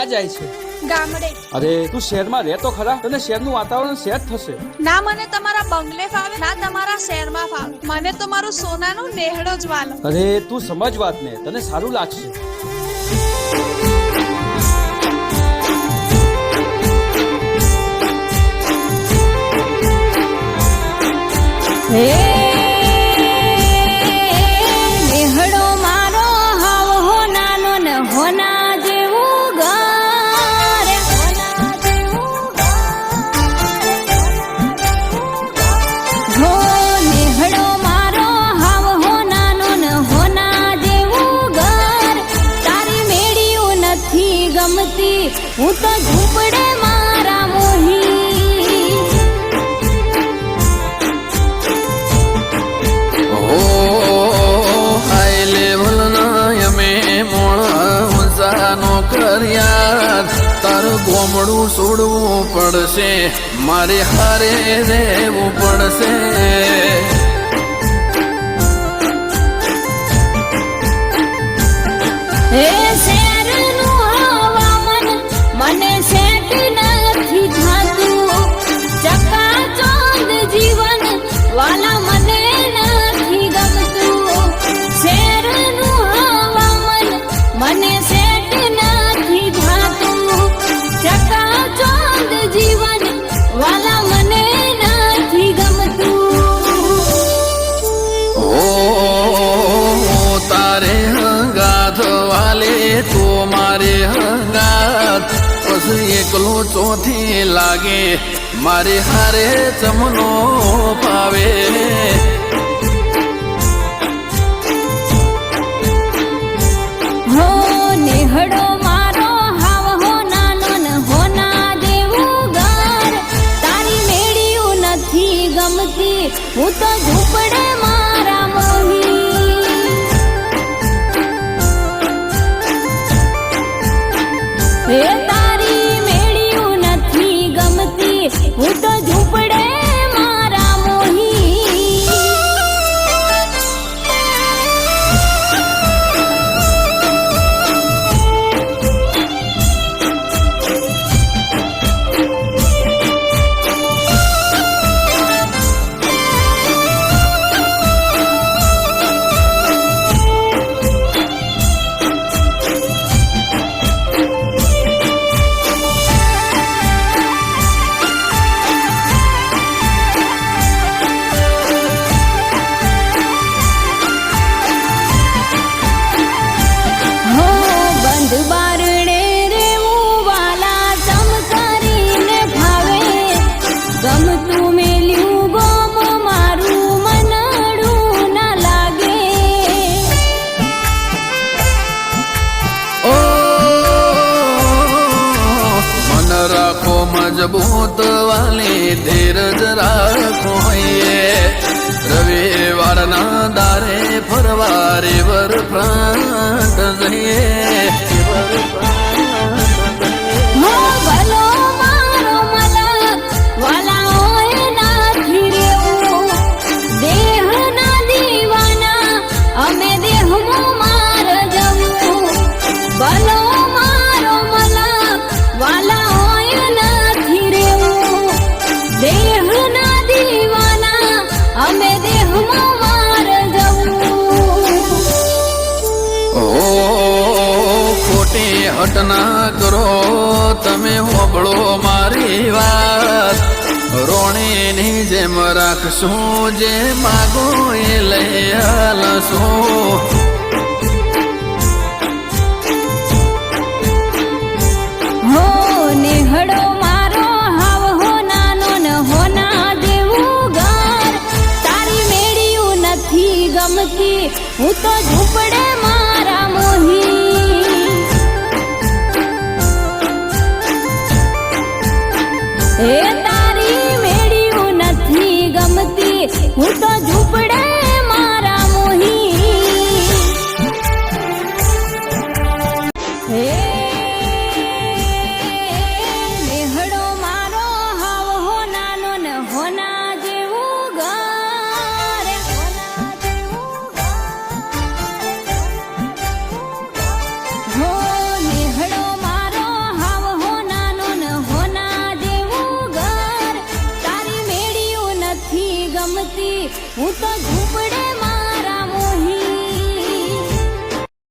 ક્યાં જાય છે? ગામડે. અરે તું શહેરમાં રહે તો ખરા, તને શહેરનું વાતાવરણ સેટ થશે. ના મને તમારા બંગલે ફાવે, ના તમારા શહેરમાં ફાવે. મને તો મારું સોનાનું નેહડો જ વાલો. અરે તું સમજ વાત ને, તને સારું લાગશે. નેહડો મારો હાવ હો નાનો ને હોના જેવું ઘર, હો નેહડો મારો હાવ હો નાનો ને હોના જેવું ઘર. તારી મેળ્યું નથી ગમતી, હું તો ઝૂંપડે મારા મોહી. તારું ગોમડું છોડવું પડશે, મારે હારે રહેવું પડશે. હે શેરનું હવામાન મને સેટ નથી થાતું, ચકાચોંદ જીવન વાલા મને નથી ગમતું. શેરનું હવામાન મને સેટ નથી થાતું, ચકાચોંદ જીવન વાલા મને નથી ગમતું. ઓ તારે હંગાત વાલે તો મારે હંગાત, પછી એકલો ચોથી લાગે, મારે હારે ચમનો પાવે. હો નેહડો મારો હાવ હો નાનો ને હોના જેવું ઘર. તારી મેળ્યું નથી ગમતી, હું તો ઝૂંપડે મારા મોહી. હે તારી મેળ્યું નથી ગમતી, હું તો ઝૂંપડે મારા મોહી. હો બંધ બારણે રેવું વાલા ચમ કરીને ફાવે, ગમતું મેલ્યું ગોમ મારું મનડું ના લાગે. ઓ મન રાખો મજબૂત વાલી, ધીરજ રાખો રવિવારના દારે ફરવા રિવર ફ્રન્ટ જઈએ. હો ભલો મારો મલા વાલા હોય નાથી રેવું, દેહના દીવાના અમે દેહમાં માર જવું. ભલો મારો મલા વાલા હોય નાથી રેવું, દેહના દીવાના અમે દેહમાં માર જવું. ઓ ખોટી હટ ના કરો તમે, હોબળો મારી વાત. રોણીની જેમ રાખશું, જે માગો એ લઈ હાલશું. હો નેહડો મારો હાવ હો નાનો ને હોના જેવું ઘર. તારી મેળ્યું નથી ગમતી, હું તો ઝૂંપડે મારા મોહી. હે તારી મેળ્યું નથી ગમતી, હું તો ઝૂંપડે મારા મોહી. હે નેહડો મારો હાવ હો નાનો ને હોના જેવું ઘર, હો નેહડો મારો હું તો ઝૂંપડે માં